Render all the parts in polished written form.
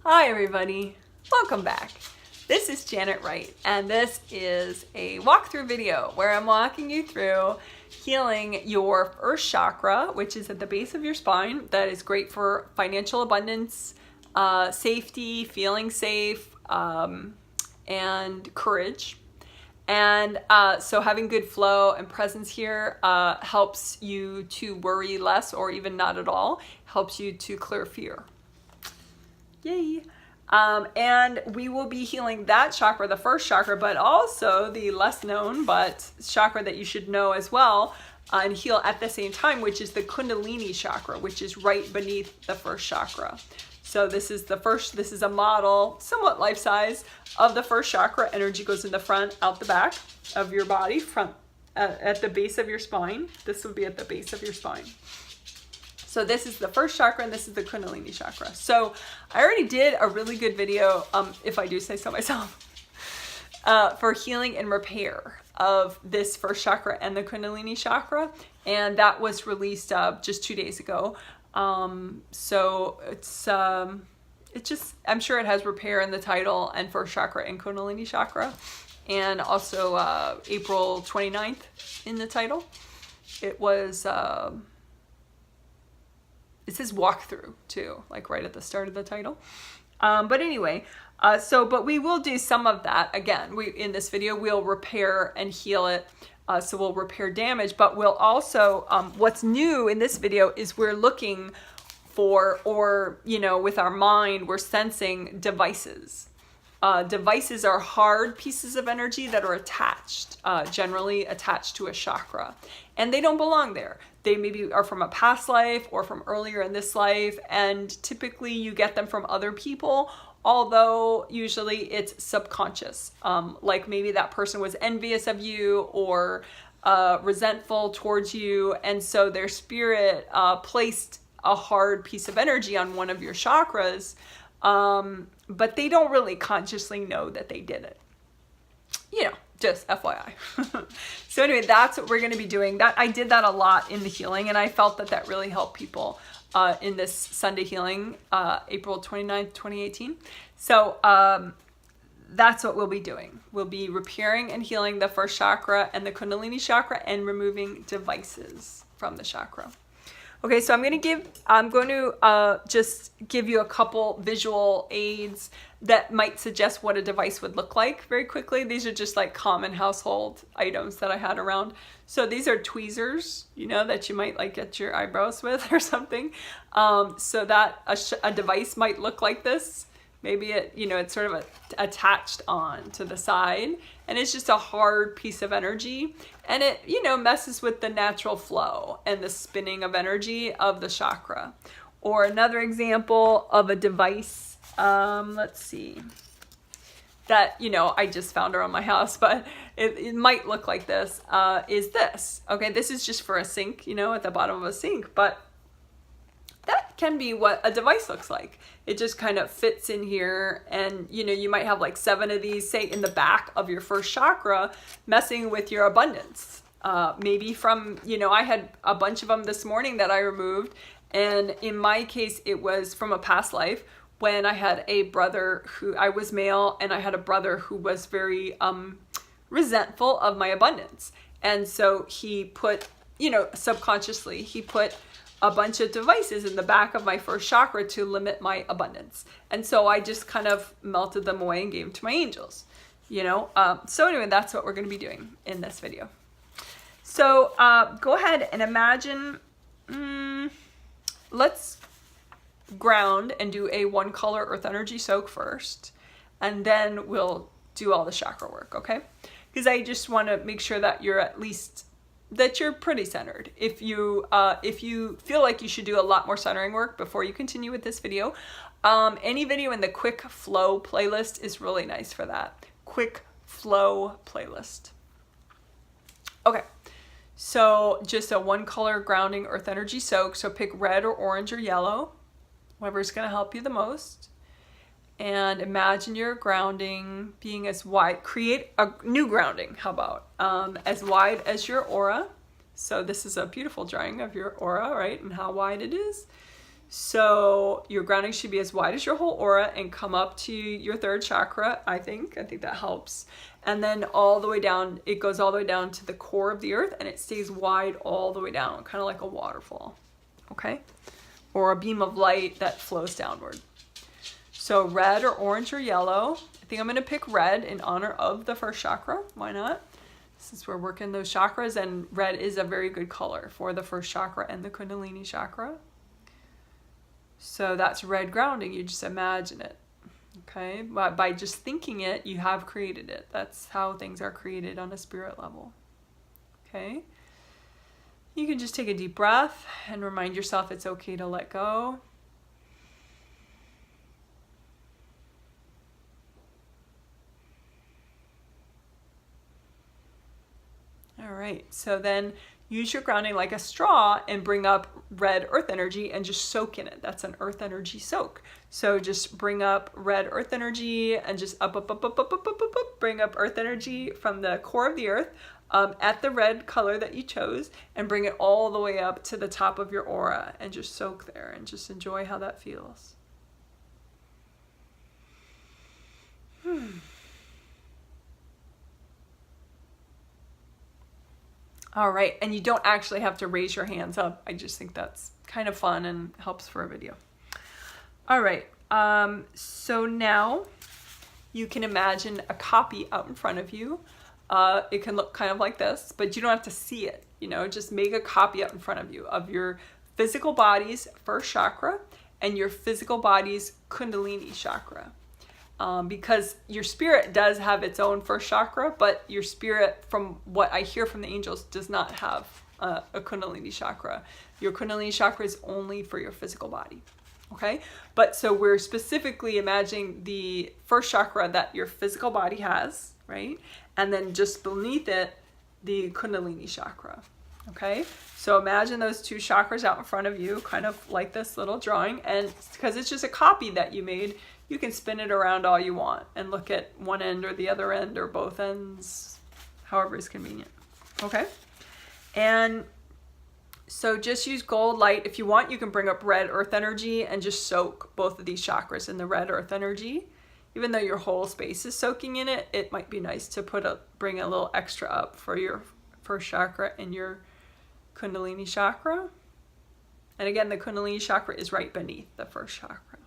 Hi everybody, welcome back. This is Janet Wright, and this is a walkthrough video where I'm walking you through healing your first chakra, which is at the base of your spine. That is great for financial abundance, safety, feeling safe, and courage. And so having good flow and presence here helps you to worry less or even not at all, helps you to clear fear. Yay. And we will be healing that chakra, the first chakra, but also the less known but chakra that you should know as well, and heal at the same time, which is the Kundalini chakra, which is right beneath the first chakra. So this is a model, somewhat life-size, of the first chakra. Energy goes in the front, out the back of your body, front at the base of your spine. This would be at the base of your spine. So this is the first chakra, and this is the Kundalini chakra. So I already did a really good video, if I do say so myself, for healing and repair of this first chakra and the Kundalini chakra. And that was released just 2 days ago. So it's just, I'm sure it has repair in the title, and first chakra and Kundalini chakra. And also April 29th in the title. It was... it says walkthrough too, like right at the start of the title. But anyway, but we will do some of that. Again, in this video, we'll repair and heal it. So we'll repair damage, but we'll also, what's new in this video is we're looking for, or, with our mind, we're sensing devices. Devices are hard pieces of energy that are attached, generally attached to a chakra, and they don't belong there. They maybe are from a past life or from earlier in this life, and typically you get them from other people, although usually it's subconscious. Like maybe that person was envious of you or resentful towards you, and so their spirit placed a hard piece of energy on one of your chakras, but they don't really consciously know that they did it. Just FYI. So anyway, that's what we're going to be doing. I did that a lot in the healing, and I felt that really helped people in this Sunday healing, April 29th, 2018. So that's what we'll be doing. We'll be repairing and healing the first chakra and the Kundalini chakra, and removing devices from the chakra. Okay, so I'm going to just give you a couple visual aids that might suggest what a device would look like very quickly. These are just like common household items that I had around. So these are tweezers, that you might like get your eyebrows with or something. So that a device might look like this. Maybe it's sort of attached on to the side, and it's just a hard piece of energy, and it, messes with the natural flow and the spinning of energy of the chakra. Or another example of a device, let's see, that, I just found around my house, but it might look like this, is this. Okay, this is just for a sink, at the bottom of a sink, but that can be what a device looks like. It just kind of fits in here, and you might have like 7 of these, say, in the back of your first chakra, messing with your abundance. Maybe from, I had a bunch of them this morning that I removed, and in my case, it was from a past life when I had a brother I was male, and I had a brother who was very resentful of my abundance. And so he put, subconsciously, he put a bunch of devices in the back of my first chakra to limit my abundance. And so I just kind of melted them away and gave them to my angels, So anyway, that's what we're going to be doing in this video. So go ahead and imagine, let's ground and do a 1-color earth energy soak first, and then we'll do all the chakra work, okay? Because I just want to make sure that you're you're pretty centered. If you feel like you should do a lot more centering work before you continue with this video, any video in the quick flow playlist is really nice for that. Quick flow playlist. Okay, so just a 1-color grounding earth energy soak. So pick red or orange or yellow, whatever's going to help you the most. And imagine your grounding being as wide. Create a new grounding, how about? As wide as your aura. So this is a beautiful drawing of your aura, right? And how wide it is. So your grounding should be as wide as your whole aura and come up to your third chakra, I think that helps. And then all the way down, it goes all the way down to the core of the earth, and it stays wide all the way down, kind of like a waterfall, okay? Or a beam of light that flows downward. So red or orange or yellow. I think I'm gonna pick red in honor of the first chakra. Why not? Since we're working those chakras, and red is a very good color for the first chakra and the Kundalini chakra. So that's red grounding. You just imagine it. Okay, by just thinking it, you have created it. That's how things are created on a spirit level. Okay, you can just take a deep breath and remind yourself it's okay to let go. All right, so then use your grounding like a straw and bring up red earth energy and just soak in it. That's an earth energy soak. So just bring up red earth energy and just up, bring up earth energy from the core of the earth at the red color that you chose, and bring it all the way up to the top of your aura and just soak there and just enjoy how that feels. All right, and you don't actually have to raise your hands up. I just think that's kind of fun and helps for a video. All right, so now you can imagine a copy out in front of you. It can look kind of like this, but you don't have to see it, you know, just make a copy out in front of you of your physical body's first chakra and your physical body's Kundalini chakra. Because your spirit does have its own first chakra, but your spirit, from what I hear from the angels, does not have a Kundalini chakra. Your Kundalini chakra is only for your physical body, okay? But so we're specifically imagining the first chakra that your physical body has, right? And then just beneath it, the Kundalini chakra, okay? So imagine those two chakras out in front of you, kind of like this little drawing, and because it's just a copy that you made, you can spin it around all you want and look at one end or the other end or both ends, however is convenient, okay? And so just use gold light. If you want, you can bring up red earth energy and just soak both of these chakras in the red earth energy. Even though your whole space is soaking in it, it might be nice to bring a little extra up for your first chakra and your Kundalini chakra. And again, the Kundalini chakra is right beneath the first chakra.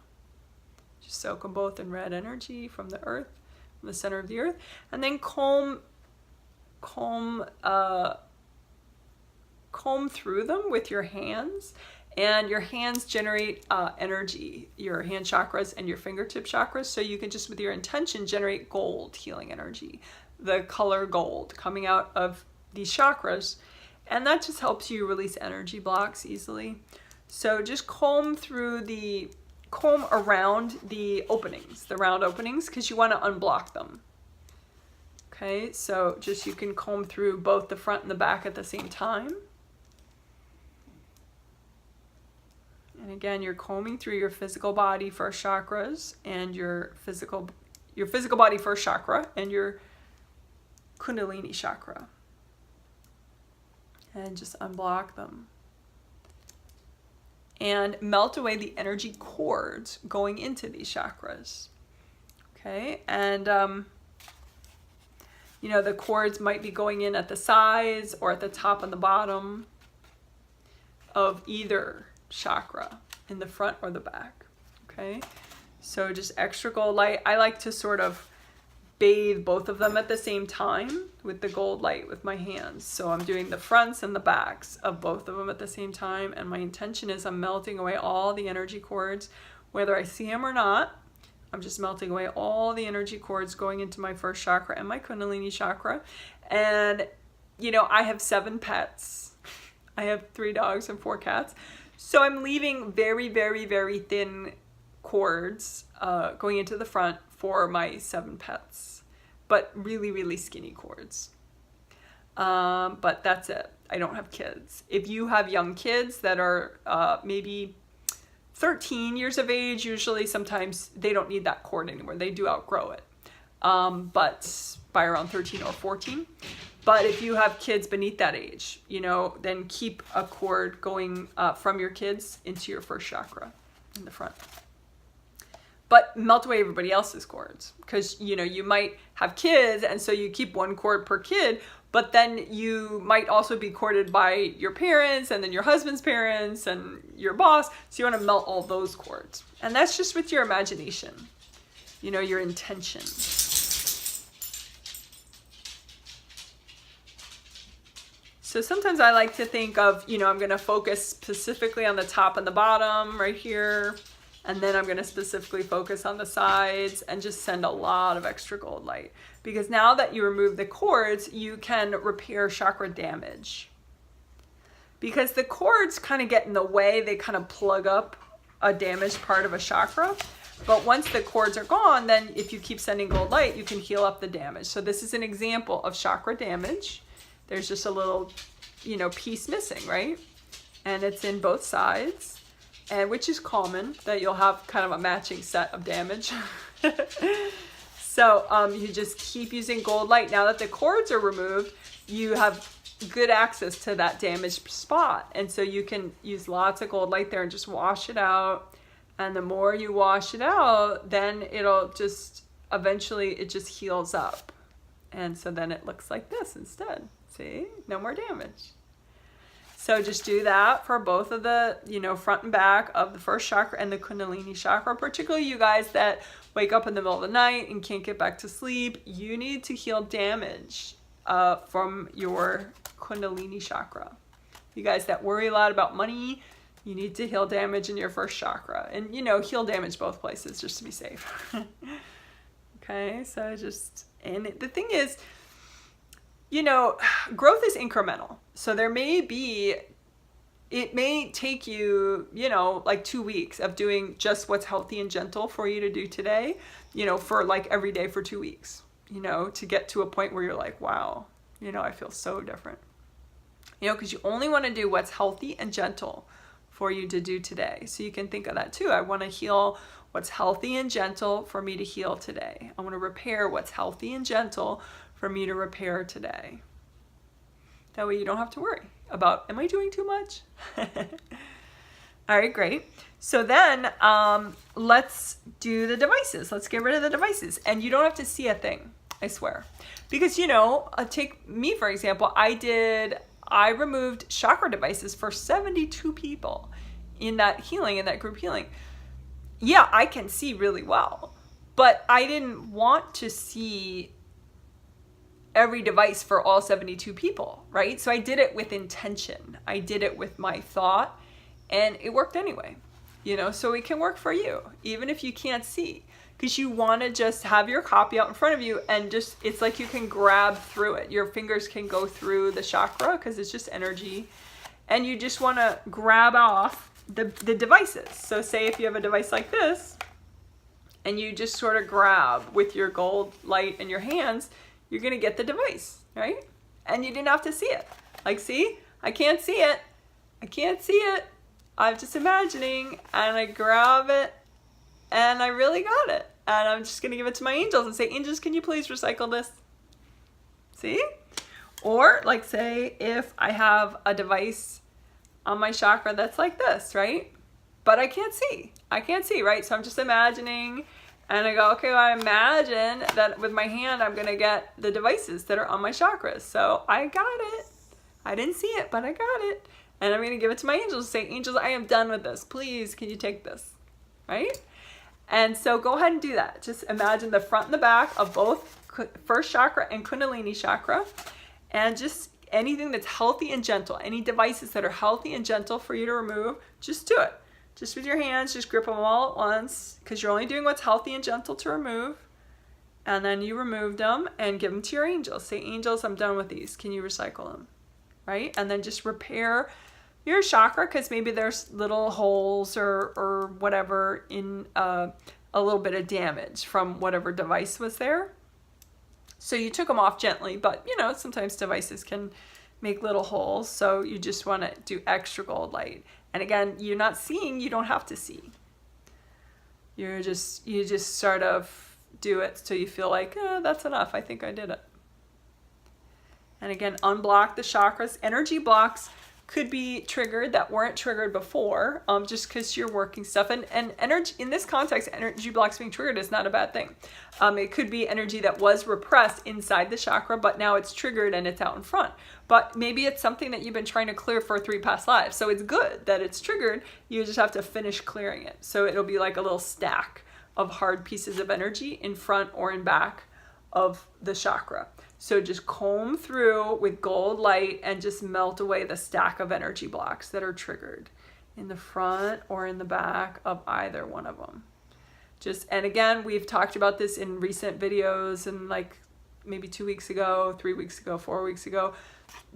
Just soak them both in red energy from the earth, from the center of the earth, and then comb through them with your hands. And your hands generate energy, your hand chakras and your fingertip chakras. So you can just, with your intention, generate gold healing energy, the color gold coming out of these chakras. And that just helps you release energy blocks easily. So just comb around the openings, the round openings, because you want to unblock them. Okay, so just you can comb through both the front and the back at the same time. And again, you're combing through your physical body first chakras and your physical body first chakra and your Kundalini chakra. And just unblock them. And melt away the energy cords going into these chakras. Okay, and you know, the cords might be going in at the sides or at the top and the bottom of either chakra, in the front or the back. Okay, so just extra gold light. I like to sort of bathe both of them at the same time with the gold light with my hands. So I'm doing the fronts and the backs of both of them at the same time, and my intention is I'm melting away all the energy cords, whether I see them or not. I'm just melting away all the energy cords going into my first chakra and my Kundalini chakra. And you know, I have 7 pets. I have 3 dogs and 4 cats. So I'm leaving very, very, very thin cords going into the front for my 7 pets, but really, really skinny cords. But that's it. I don't have kids. If you have young kids that are maybe 13 years of age, usually sometimes they don't need that cord anymore. They do outgrow it. But by around 13 or 14. But if you have kids beneath that age, you know, then keep a cord going from your kids into your first chakra in the front. But melt away everybody else's cords, because, you know, you might have kids, and so you keep one cord per kid, but then you might also be corded by your parents, and then your husband's parents, and your boss. So you want to melt all those cords. And that's just with your imagination, you know, your intention. So sometimes I like to think of, you know, I'm going to focus specifically on the top and the bottom right here. And then I'm going to specifically focus on the sides and just send a lot of extra gold light. Because now that you remove the cords, you can repair chakra damage. Because the cords kind of get in the way, they kind of plug up a damaged part of a chakra. But once the cords are gone, then if you keep sending gold light, you can heal up the damage. So this is an example of chakra damage. There's just a little, you know, piece missing, right? And it's in both sides. And which is common, that you'll have kind of a matching set of damage. So you just keep using gold light. Now that the cords are removed, you have good access to that damaged spot. And so you can use lots of gold light there and just wash it out. And the more you wash it out, then it'll just, eventually it just heals up. And so then it looks like this instead. See? No more damage. So just do that for both of the, you know, front and back of the first chakra and the Kundalini chakra. Particularly you guys that wake up in the middle of the night and can't get back to sleep. You need to heal damage from your Kundalini chakra. You guys that worry a lot about money, you need to heal damage in your first chakra. And, you know, heal damage both places just to be safe. Okay, so just, and the thing is, you know, growth is incremental. So there may be, it may take you, you know, like 2 weeks of doing just what's healthy and gentle for you to do today, you know, for like every day for 2 weeks, you know, to get to a point where you're like, wow, you know, I feel so different. You know, because you only want to do what's healthy and gentle for you to do today. So you can think of that too. I want to heal what's healthy and gentle for me to heal today. I want to repair what's healthy and gentle for me to repair today. That way you don't have to worry about, am I doing too much? All right, great. So then let's do the devices. Let's get rid of the devices. And you don't have to see a thing, I swear. Because, you know, take me for example, I removed chakra devices for 72 people in that healing, in that group healing. Yeah, I can see really well, but I didn't want to see every device for all 72 people, right? So I did it with intention. I did it with my thought, and it worked anyway, you know, so it can work for you, even if you can't see, because you want to just have your copy out in front of you and just, it's like you can grab through it. Your fingers can go through the chakra because it's just energy, and you just want to grab off the devices. So say if you have a device like this, and you just sort of grab with your gold light in your hands, you're going to get the device, right? And you didn't have to see it. Like, see, I can't see it. I can't see it. I'm just imagining, and I grab it, and I really got it. And I'm just going to give it to my angels and say, angels, can you please recycle this? See? Or like say if I have a device on my chakra that's like this, right? But I can't see. I can't see, right? So I'm just imagining, and I go, okay, well, I imagine that with my hand, I'm going to get the devices that are on my chakras. So I got it. I didn't see it, but I got it. And I'm going to give it to my angels and say, angels, I am done with this. Please, can you take this? Right? And so go ahead and do that. Just imagine the front and the back of both first chakra and Kundalini chakra. And just anything that's healthy and gentle, any devices that are healthy and gentle for you to remove, just do it. Just with your hands, just grip them all at once, because you're only doing what's healthy and gentle to remove. And then you remove them and give them to your angels. Say, angels, I'm done with these. Can you recycle them? Right? And then just repair your chakra, because maybe there's little holes or whatever in a little bit of damage from whatever device was there. So you took them off gently, but you know, sometimes devices can make little holes. So you just want to do extra gold light. And again, you're not seeing, you don't have to see. You just sort of do it so you feel like, oh, that's enough. I think I did it. And again, unblock the chakras. Energy blocks could be triggered that weren't triggered before, just because you're working stuff. And energy, in this context, energy blocks being triggered is not a bad thing. It could be energy that was repressed inside the chakra, but now it's triggered and it's out in front. But maybe it's something that you've been trying to clear for 3 past lives. So it's good that it's triggered. You just have to finish clearing it. So it'll be like a little stack of hard pieces of energy in front or in back of the chakra. So just comb through with gold light and just melt away the stack of energy blocks that are triggered in the front or in the back of either one of them. And again, we've talked about this in recent videos and like maybe 2 weeks ago, 3 weeks ago, 4 weeks ago.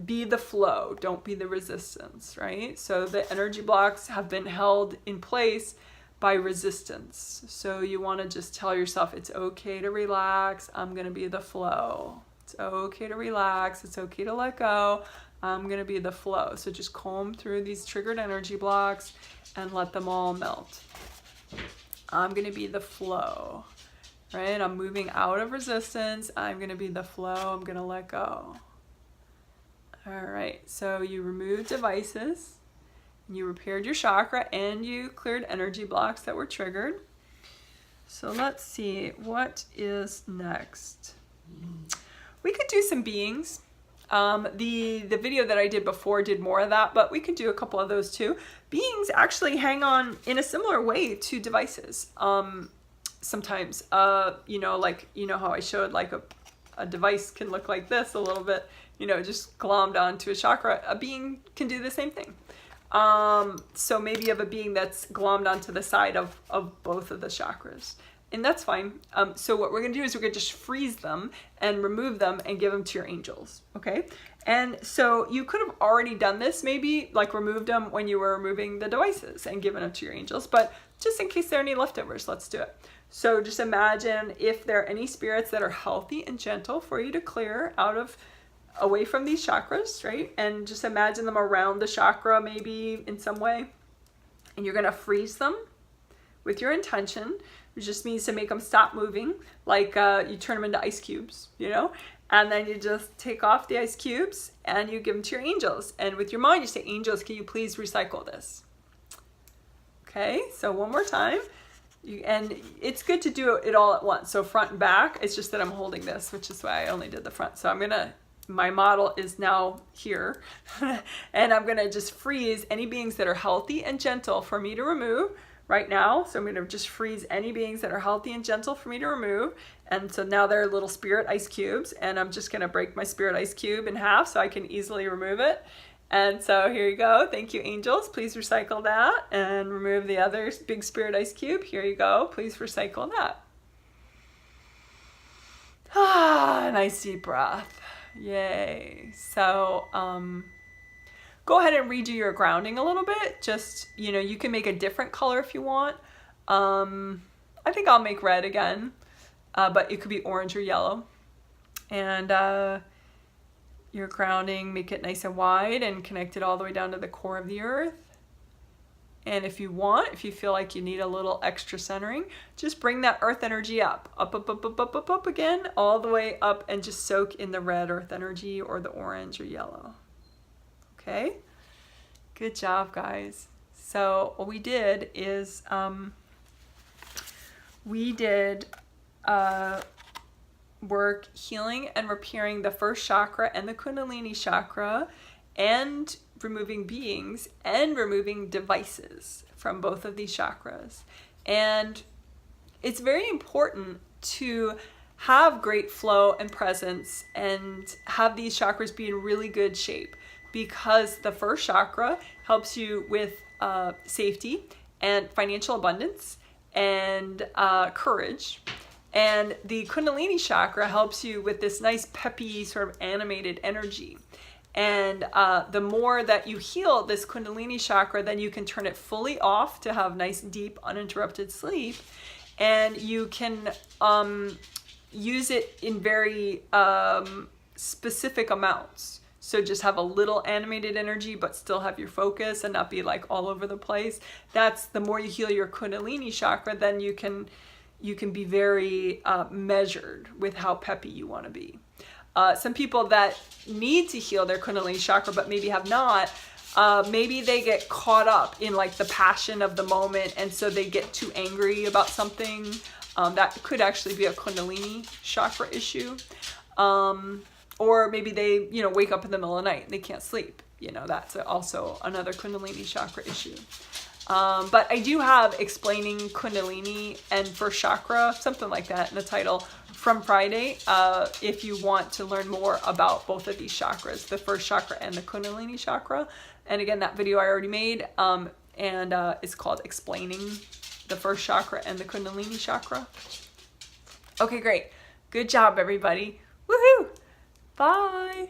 Be the flow, don't be the resistance, right? So the energy blocks have been held in place by resistance. So you want to just tell yourself it's okay to relax. I'm going to be the flow. It's okay to relax. It's okay to let go. I'm going to be the flow. So just comb through these triggered energy blocks and let them all melt. I'm going to be the flow, right? I'm moving out of resistance. I'm going to be the flow. I'm going to let go. All right. So you removed devices, you repaired your chakra, and you cleared energy blocks that were triggered. So let's see, what is next? We could do some beings. The video that I did before did more of that, but we could do a couple of those too. Beings actually hang on in a similar way to devices. Sometimes, you know how I showed like a device can look like this a little bit, just glommed onto a chakra. A being can do the same thing. So maybe you have a being that's glommed onto the side of both of the chakras. And that's fine. So what we're going to do is we're going to just freeze them and remove them and give them to your angels. Okay. And so you could have already done this, maybe like removed them when you were removing the devices and given them to your angels. But just in case there are any leftovers, let's do it. So just imagine if there are any spirits that are healthy and gentle for you to clear away from these chakras, right? And just imagine them around the chakra maybe in some way. And you're going to freeze them with your intention, which just means to make them stop moving, like you turn them into ice cubes, and then you just take off the ice cubes and you give them to your angels. And with your mind, you say, angels, can you please recycle this? Okay, so one more time. And it's good to do it all at once. So front and back, it's just that I'm holding this, which is why I only did the front. So my model is now here, and I'm gonna just freeze any beings that are healthy and gentle for me to remove right now. So I'm going to just freeze any beings that are healthy and gentle for me to remove. And so now they're little spirit ice cubes, and I'm just going to break my spirit ice cube in half so I can easily remove it. And so here you go. Thank you, angels. Please recycle that and remove the other big spirit ice cube. Here you go. Please recycle that. Nice deep breath. Yay. So, go ahead and redo your grounding a little bit. Just, you can make a different color if you want. I think I'll make red again, but it could be orange or yellow. And your grounding, make it nice and wide and connect it all the way down to the core of the earth. And if you feel like you need a little extra centering, just bring that earth energy up again, all the way up, and just soak in the red earth energy or the orange or yellow. Okay, good job, guys. So what we did is work healing and repairing the first chakra and the Kundalini chakra, and removing beings and removing devices from both of these chakras. And it's very important to have great flow and presence and have these chakras be in really good shape, because the first chakra helps you with safety and financial abundance and courage. And the Kundalini chakra helps you with this nice peppy sort of animated energy. And the more that you heal this Kundalini chakra, then you can turn it fully off to have nice, deep, uninterrupted sleep. And you can use it in very specific amounts. So just have a little animated energy, but still have your focus and not be like all over the place. That's the more you heal your Kundalini chakra, then you can be very measured with how peppy you want to be. some people that need to heal their Kundalini chakra but maybe have not, maybe they get caught up in like the passion of the moment, and so they get too angry about something. That could actually be a Kundalini chakra issue. Or maybe they, you know, wake up in the middle of the night and they can't sleep. You know, that's also another Kundalini chakra issue. But I do have explaining Kundalini and first chakra, something like that in the title, from Friday, if you want to learn more about both of these chakras, the first chakra and the Kundalini chakra. And again, that video I already made, and it's called Explaining the First Chakra and the Kundalini chakra. Okay, great. Good job, everybody. Woohoo! Bye!